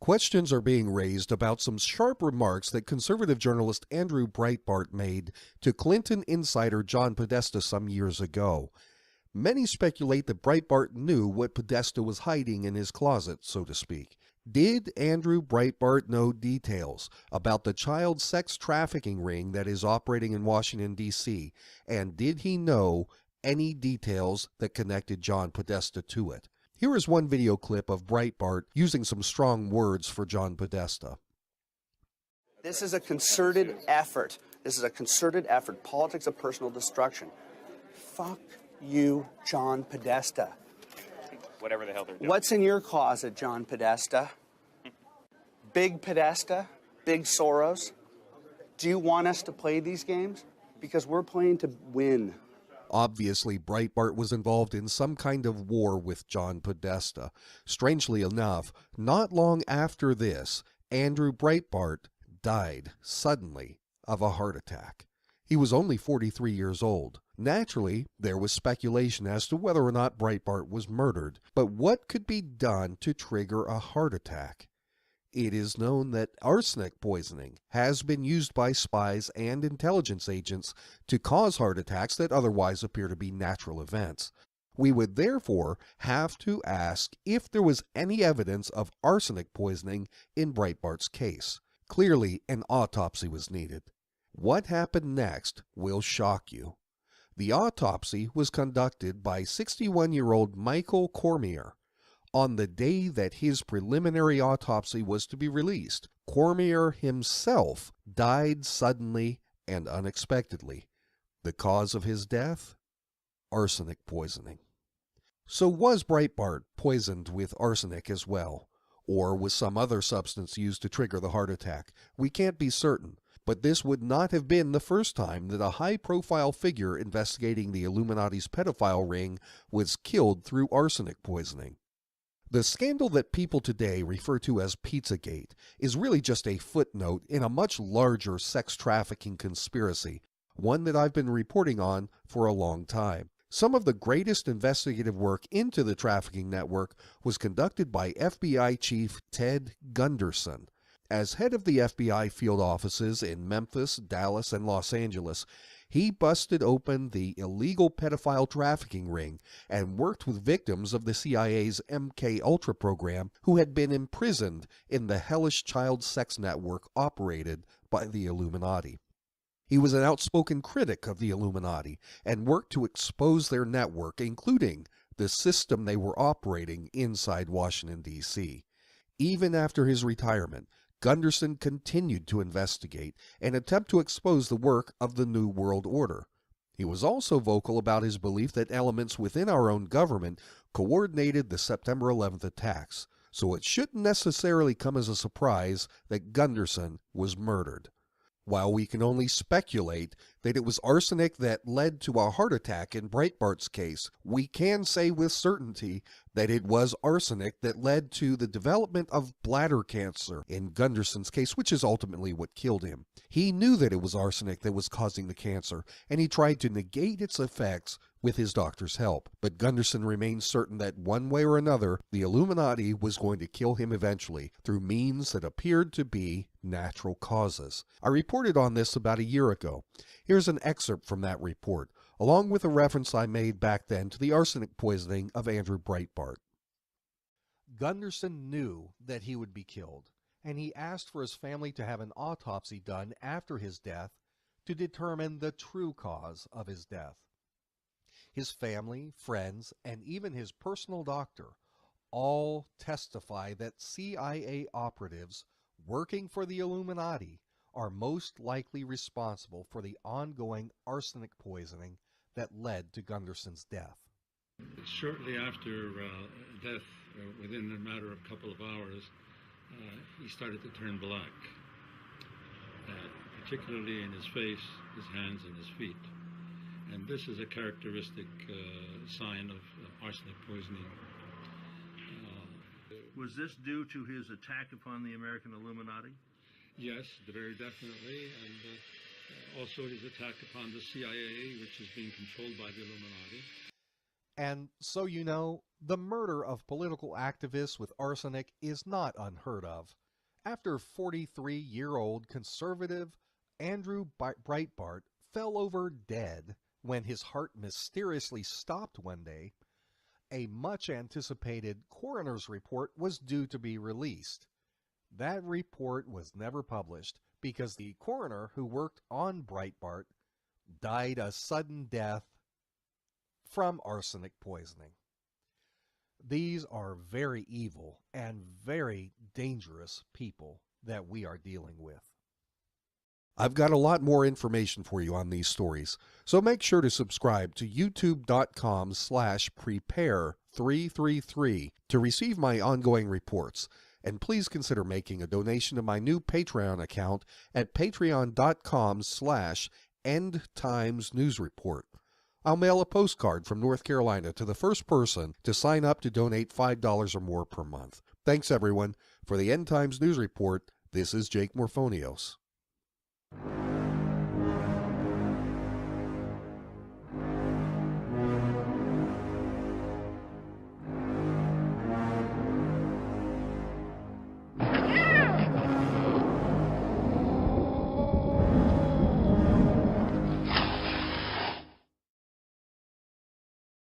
Questions are being raised about some sharp remarks that conservative journalist Andrew Breitbart made to Clinton insider John Podesta some years ago. Many speculate that Breitbart knew what Podesta was hiding in his closet, so to speak. Did Andrew Breitbart know details about the child sex trafficking ring that is operating in Washington, D.C., and did he know any details that connected John Podesta to it? Here is one video clip of Breitbart using some strong words for John Podesta. This is a concerted effort. This is a concerted effort. Politics of personal destruction. Fuck you, John Podesta. Whatever the hell they're doing. What's in your closet, John Podesta? Big Podesta? Big Soros? Do you want us to play these games? Because we're playing to win. Obviously, Breitbart was involved in some kind of war with John Podesta. Strangely enough, not long after this, Andrew Breitbart died suddenly of a heart attack. He was only 43 years old. Naturally, there was speculation as to whether or not Breitbart was murdered, but what could be done to trigger a heart attack? It is known that arsenic poisoning has been used by spies and intelligence agents to cause heart attacks that otherwise appear to be natural events. We would therefore have to ask if there was any evidence of arsenic poisoning in Breitbart's case. Clearly, an autopsy was needed. What happened next will shock you. The autopsy was conducted by 61-year-old Michael Cormier. On the day that his preliminary autopsy was to be released, Cormier himself died suddenly and unexpectedly. The cause of his death? Arsenic poisoning. So was Breitbart poisoned with arsenic as well? Or was some other substance used to trigger the heart attack? We can't be certain, but this would not have been the first time that a high-profile figure investigating the Illuminati's pedophile ring was killed through arsenic poisoning. The scandal that people today refer to as Pizzagate is really just a footnote in a much larger sex trafficking conspiracy, one that I've been reporting on for a long time. Some of the greatest investigative work into the trafficking network was conducted by FBI Chief Ted Gunderson. As head of the FBI field offices in Memphis, Dallas, and Los Angeles, he busted open the illegal pedophile trafficking ring and worked with victims of the CIA's MKUltra program who had been imprisoned in the hellish child sex network operated by the Illuminati. He was an outspoken critic of the Illuminati and worked to expose their network, including the system they were operating inside Washington, D.C. Even after his retirement, Gunderson continued to investigate and attempt to expose the work of the New World Order. He was also vocal about his belief that elements within our own government coordinated the September 11th attacks, so it shouldn't necessarily come as a surprise that Gunderson was murdered. While we can only speculate that it was arsenic that led to a heart attack in Breitbart's case, we can say with certainty that it was arsenic that led to the development of bladder cancer in Gunderson's case, which is ultimately what killed him. He knew that it was arsenic that was causing the cancer, and he tried to negate its effects with his doctor's help. But Gunderson remained certain that one way or another, the Illuminati was going to kill him eventually through means that appeared to be natural causes. I reported on this about a year ago. Here's an excerpt from that report, along with a reference I made back then to the arsenic poisoning of Andrew Breitbart. Gunderson knew that he would be killed, and he asked for his family to have an autopsy done after his death to determine the true cause of his death. His family, friends, and even his personal doctor all testify that CIA operatives working for the Illuminati are most likely responsible for the ongoing arsenic poisoning that led to Gunderson's death. Shortly after death, within a matter of a couple of hours, he started to turn black, particularly in his face, his hands, and his feet. And this is a characteristic sign of arsenic poisoning. Was this due to his attack upon the American Illuminati? Yes, very definitely, and also his attack upon the CIA, which is being controlled by the Illuminati. And so you know, the murder of political activists with arsenic is not unheard of. After 43-year-old conservative Andrew Breitbart fell over dead when his heart mysteriously stopped one day, a much-anticipated coroner's report was due to be released. That report was never published because the coroner who worked on Breitbart died a sudden death from arsenic poisoning. These are very evil and very dangerous people that we are dealing with. I've got a lot more information for you on these stories, so make sure to subscribe to youtube.com/prepare333 to receive my ongoing reports, and please consider making a donation to my new Patreon account at patreon.com/endtimesnewsreport. I'll mail a postcard from North Carolina to the first person to sign up to donate $5 or more per month. Thanks, everyone. For the End Times News Report, this is Jake Morphonios.